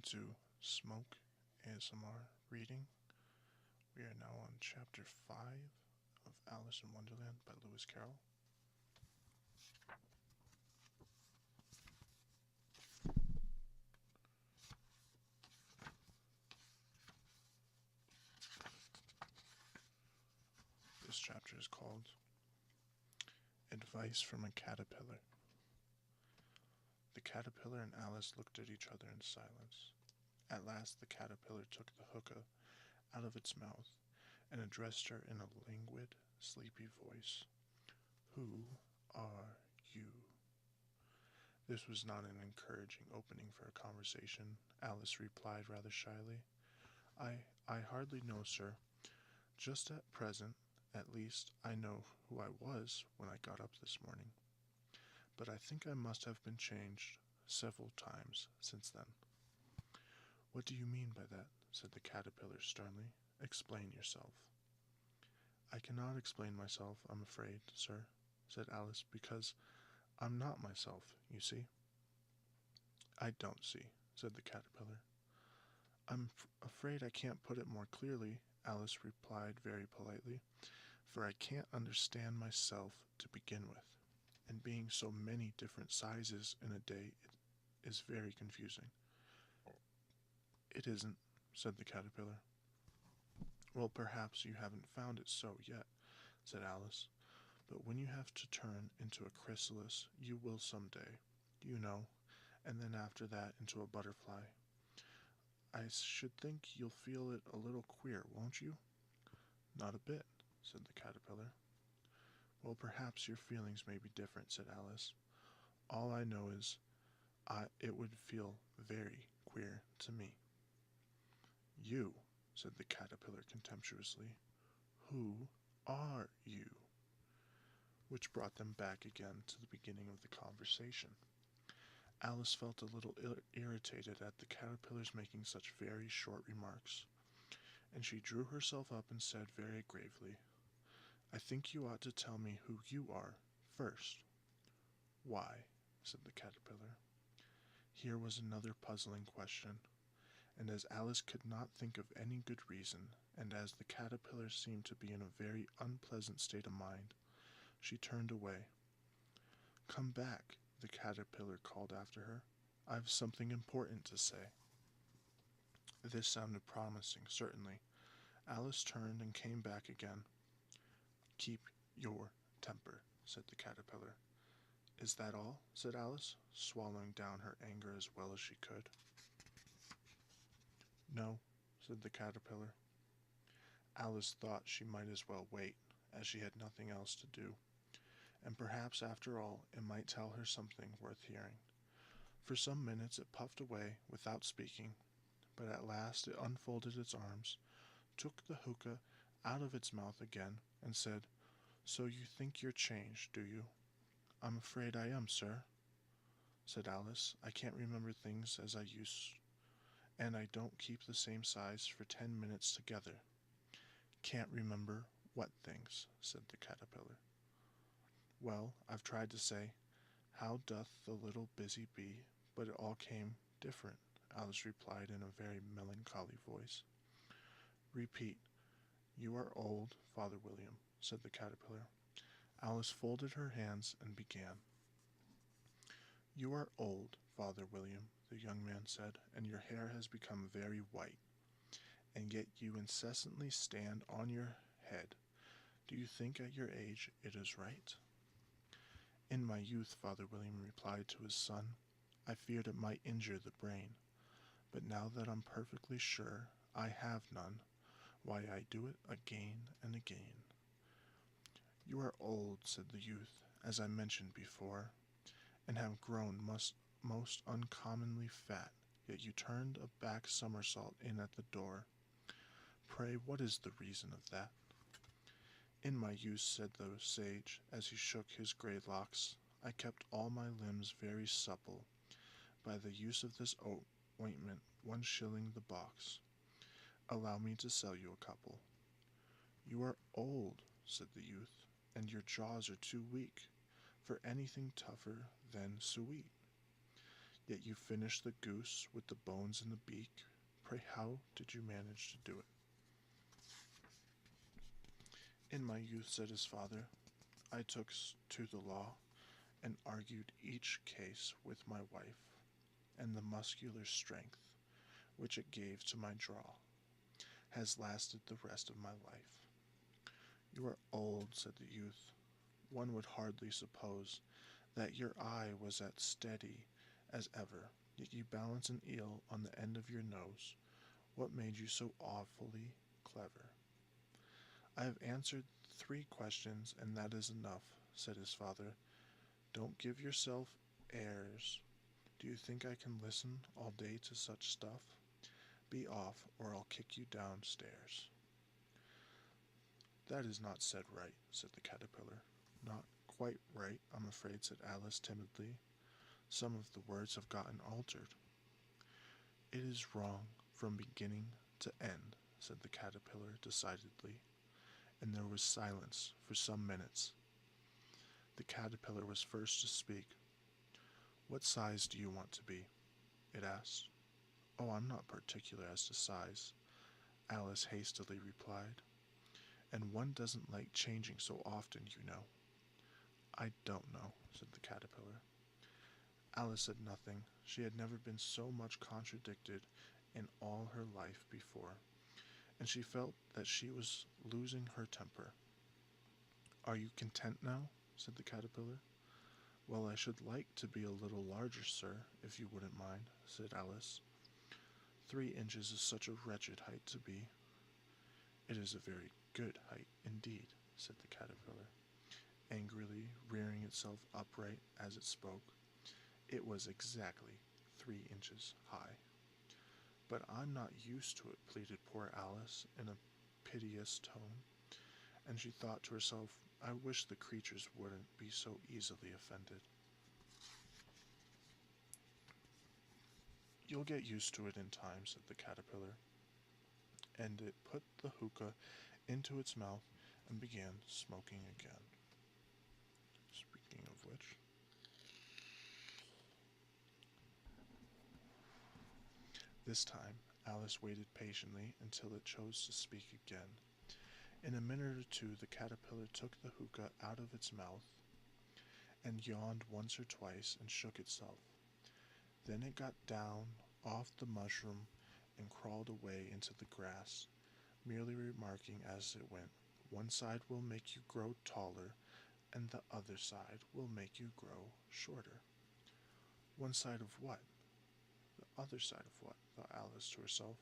to Smoke ASMR reading. We are now on chapter 5 of Alice in Wonderland by Lewis Carroll. This chapter is called Advice from a Caterpillar. The caterpillar and Alice looked at each other in silence. At last the caterpillar took the hookah out of its mouth and addressed her in a languid, sleepy voice. "Who are you?" This was not an encouraging opening for a conversation. Alice replied rather shyly. I hardly know, sir. Just at present, at least, I know who I was when I got up this morning. But I think I must have been changed several times since then." "What do you mean by that?" said the caterpillar sternly. "Explain yourself." "I cannot explain myself, I'm afraid, sir," said Alice, "because I'm not myself, you see." "I don't see," said the caterpillar. "I'm afraid I can't put it more clearly," Alice replied very politely, "for I can't understand myself to begin with, and being so many different sizes in a day is very confusing." "It isn't," said the caterpillar. "Well, perhaps you haven't found it so yet," said Alice, "but when you have to turn into a chrysalis, you will some day, you know, and then after that into a butterfly. I should think you'll feel it a little queer, won't you?" "Not a bit," said the caterpillar. "Well, perhaps your feelings may be different," said Alice. "All I know is, it would feel very queer to me." "You," said the caterpillar contemptuously. "Who are you?" Which brought them back again to the beginning of the conversation. Alice felt a little irritated at the caterpillar's making such very short remarks, and she drew herself up and said very gravely, "I think you ought to tell me who you are first." "Why?" said the caterpillar. Here was another puzzling question, and as Alice could not think of any good reason, and as the caterpillar seemed to be in a very unpleasant state of mind, she turned away. "Come back," the caterpillar called after her. "I've something important to say." This sounded promising, certainly. Alice turned and came back again. "Keep your temper," said the caterpillar. "Is that all?" said Alice, swallowing down her anger as well as she could. "No," said the caterpillar. Alice thought she might as well wait, as she had nothing else to do, and perhaps after all it might tell her something worth hearing. For some minutes it puffed away without speaking, but at last it unfolded its arms, took the hookah out of its mouth again, and said, "So you think you're changed, do you?" "I'm afraid I am, sir," said Alice. "I can't remember things as I used, and I don't keep the same size for 10 minutes together." "Can't remember what things?" said the caterpillar. "Well, I've tried to say, 'How doth the little busy bee?' but it all came different," Alice replied in a very melancholy voice. "Repeat, 'You are old, Father William,'" said the caterpillar. Alice folded her hands and began. "You are old, Father William," the young man said, "and your hair has become very white, and yet you incessantly stand on your head. Do you think at your age it is right?" "In my youth," Father William replied to his son, "I feared it might injure the brain, but now that I'm perfectly sure I have none, why I do it again and again." "You are old," said the youth, "as I mentioned before, and have grown most uncommonly fat, yet you turned a back somersault in at the door. Pray, what is the reason of that?" "In my youth," said the sage, as he shook his grey locks, "I kept all my limbs very supple by the use of this ointment, 1 shilling the box. Allow me to sell you a couple." "You are old," said the youth, "and your jaws are too weak for anything tougher than suet. Yet you finished the goose with the bones in the beak. Pray how did you manage to do it? In my youth, said his father, I took to the law and argued each case with my wife, and the muscular strength which it gave to my draw has lasted the rest of my life. You are old, said the youth. One would hardly suppose that your eye was as steady as ever, yet you balance an eel on the end of your nose. What made you so awfully clever? I have answered 3 questions, and that is enough, said his father. Don't give yourself airs. Do you think I can listen all day to such stuff? Be off, or I'll kick you downstairs. That is not said right, said the caterpillar. Not quite right, I'm afraid, said Alice timidly. Some of the words have gotten altered. It is wrong from beginning to end, said the caterpillar decidedly, and there was silence for some minutes. The caterpillar was first to speak. What size do you want to be? It asked. Oh, I'm not particular as to size, Alice hastily replied, and one doesn't like changing so often, you know. I don't know, said the caterpillar. Alice said nothing. She had never been so much contradicted in all her life before, and she felt that she was losing her temper. Are you content now? Said the caterpillar. Well, I should like to be a little larger, sir, if you wouldn't mind, said Alice. 3 inches is such a wretched height to be. It is a very good height indeed, said the caterpillar, angrily rearing itself upright as it spoke. It was exactly 3 inches high. But I'm not used to it, pleaded poor Alice in a piteous tone, and she thought to herself, I wish the creatures wouldn't be so easily offended. You'll get used to it in time, said the caterpillar, and it put the hookah into its mouth and began smoking again. Speaking of which, this time Alice waited patiently until it chose to speak again. In a minute or two the caterpillar took the hookah out of its mouth and yawned once or twice and shook itself. Then it got down off the mushroom and crawled away into the grass, merely remarking as it went, one side will make you grow taller, and the other side will make you grow shorter. One side of what? The other side of what? Thought Alice to herself.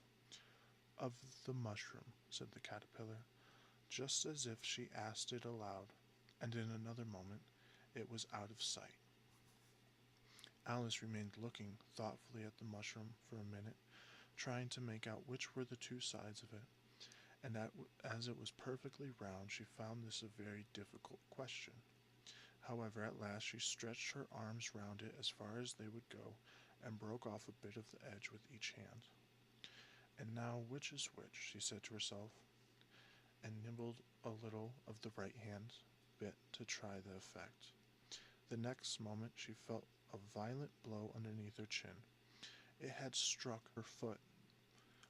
Of the mushroom, said the caterpillar, just as if she asked it aloud, and in another moment it was out of sight. Alice remained looking thoughtfully at the mushroom for a minute, trying to make out which were the 2 sides of it, and as it was perfectly round, she found this a very difficult question. However, at last she stretched her arms round it as far as they would go, and broke off a bit of the edge with each hand. And now which is which, she said to herself, and nibbled a little of the right hand bit to try the effect. The next moment she felt a violent blow underneath her chin. It had struck her foot.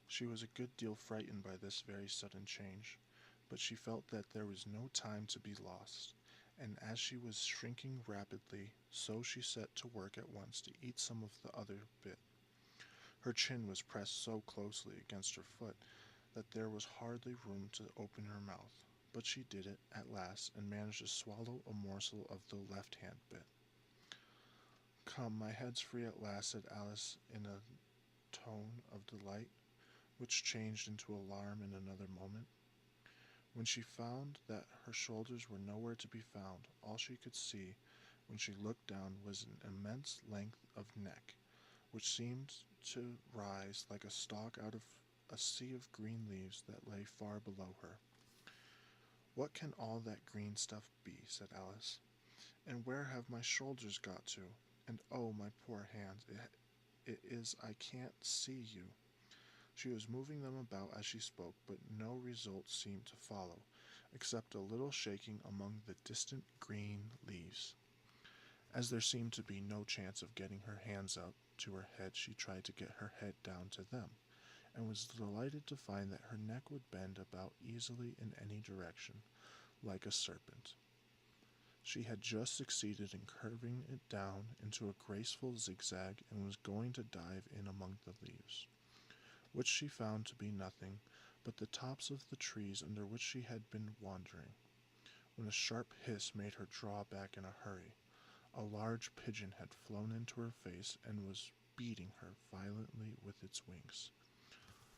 She was a good deal frightened by this very sudden change, but she felt that there was no time to be lost, and as she was shrinking rapidly, so she set to work at once to eat some of the other bit. Her chin was pressed so closely against her foot that there was hardly room to open her mouth, but she did it at last and managed to swallow a morsel of the left-hand bit. Come, my head's free at last, said Alice in a tone of delight, which changed into alarm in another moment. When she found that her shoulders were nowhere to be found, all she could see when she looked down was an immense length of neck, which seemed to rise like a stalk out of a sea of green leaves that lay far below her. What can all that green stuff be? Said Alice. And where have my shoulders got to? And oh, my poor hands, it is I can't see you. She was moving them about as she spoke, but no result seemed to follow, except a little shaking among the distant green leaves. As there seemed to be no chance of getting her hands up to her head, she tried to get her head down to them, and was delighted to find that her neck would bend about easily in any direction, like a serpent. She had just succeeded in curving it down into a graceful zigzag and was going to dive in among the leaves, which she found to be nothing but the tops of the trees under which she had been wandering, when a sharp hiss made her draw back in a hurry. A large pigeon had flown into her face and was beating her violently with its wings.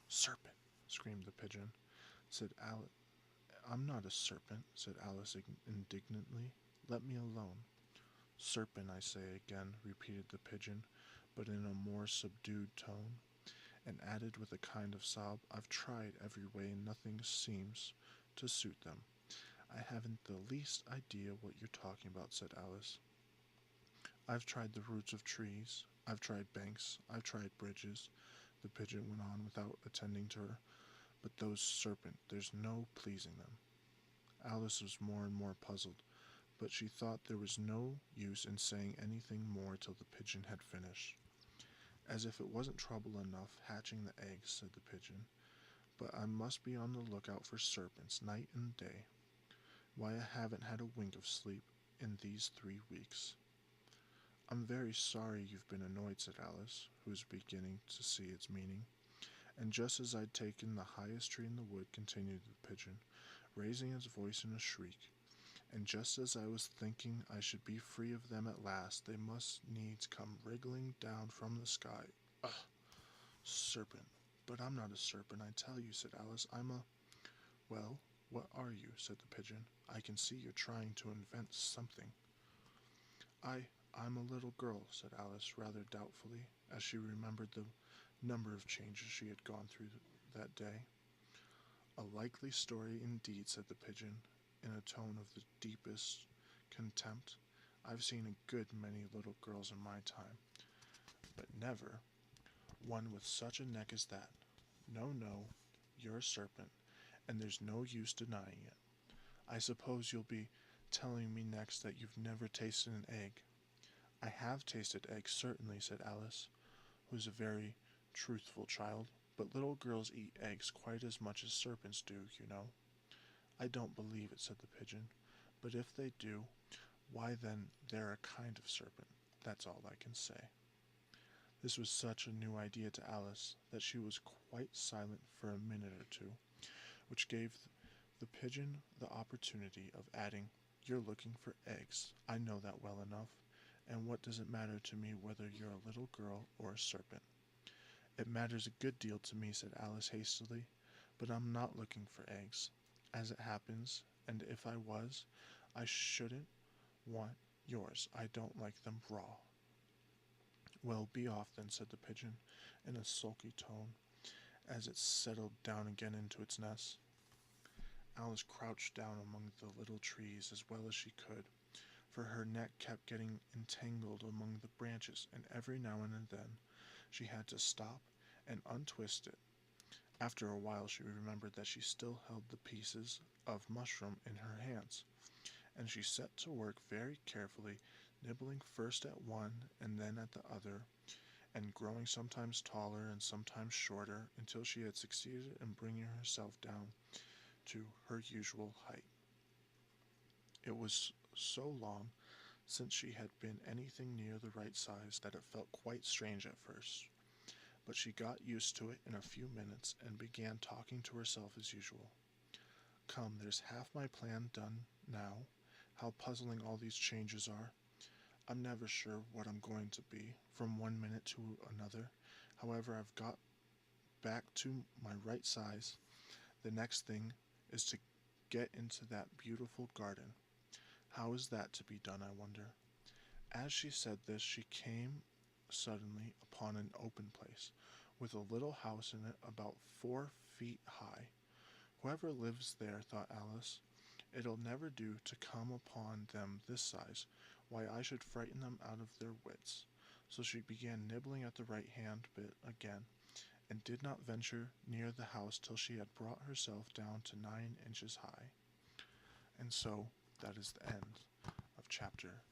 "Serpent!" screamed the pigeon. Said Alice. "I'm not a serpent," said Alice indignantly. "Let me alone." "Serpent, I say again," repeated the pigeon, but in a more subdued tone, and added with a kind of sob, "I've tried every way and nothing seems to suit them." "I haven't the least idea what you're talking about," said Alice. "I've tried the roots of trees, I've tried banks, I've tried bridges," the pigeon went on without attending to her, "but those serpent, there's no pleasing them." Alice was more and more puzzled, but she thought there was no use in saying anything more till the pigeon had finished. "As if it wasn't trouble enough hatching the eggs," said the pigeon, "but I must be on the lookout for serpents night and day. Why, I haven't had a wink of sleep in these 3 weeks." "I'm very sorry you've been annoyed," said Alice, who was beginning to see its meaning. "And just as I'd taken the highest tree in the wood," continued the pigeon, raising its voice in a shriek, "and just as I was thinking I should be free of them at last, they must needs come wriggling down from the sky. Ugh! Serpent! But I'm not a serpent, I tell you," said Alice. "I'm a—" "Well, what are you?" said the pigeon. "I can see you're trying to invent something." I'm a little girl," said Alice, rather doubtfully, as she remembered the number of changes she had gone through that day. "A likely story indeed," said the pigeon, in a tone of the deepest contempt. "I've seen a good many little girls in my time, but never one with such a neck as that. No, no, you're a serpent, and there's no use denying it. I suppose you'll be telling me next that you've never tasted an egg." "I have tasted eggs, certainly," said Alice, who was a very truthful child, "but little girls eat eggs quite as much as serpents do, you know." "I don't believe it," said the pigeon, "but if they do, why then they're a kind of serpent. That's all I can say." This was such a new idea to Alice that she was quite silent for a minute or two, which gave the pigeon the opportunity of adding, "You're looking for eggs. I know that well enough, and what does it matter to me whether you're a little girl or a serpent?" "It matters a good deal to me," said Alice hastily, "but I'm not looking for eggs, as it happens, and if I was, I shouldn't want yours. I don't like them raw." "Well, be off then," said the pigeon, in a sulky tone, as it settled down again into its nest. Alice crouched down among the little trees as well as she could, for her neck kept getting entangled among the branches, and every now and then she had to stop and untwist it. After a while she remembered that she still held the pieces of mushroom in her hands, and she set to work very carefully, nibbling first at one and then at the other, and growing sometimes taller and sometimes shorter, until she had succeeded in bringing herself down to her usual height. It was so long since she had been anything near the right size that it felt quite strange at first, but she got used to it in a few minutes and began talking to herself as usual. "Come, there's half my plan done now. How puzzling all these changes are. I'm never sure what I'm going to be, from one minute to another. However, I've got back to my right size. The next thing is to get into that beautiful garden. How is that to be done, I wonder?" As she said this, she came suddenly upon an open place, with a little house in it about 4 feet high. "Whoever lives there," thought Alice, "it'll never do to come upon them this size. Why, I should frighten them out of their wits." So she began nibbling at the right-hand bit again, and did not venture near the house till she had brought herself down to 9 inches high. And so that is the end of chapter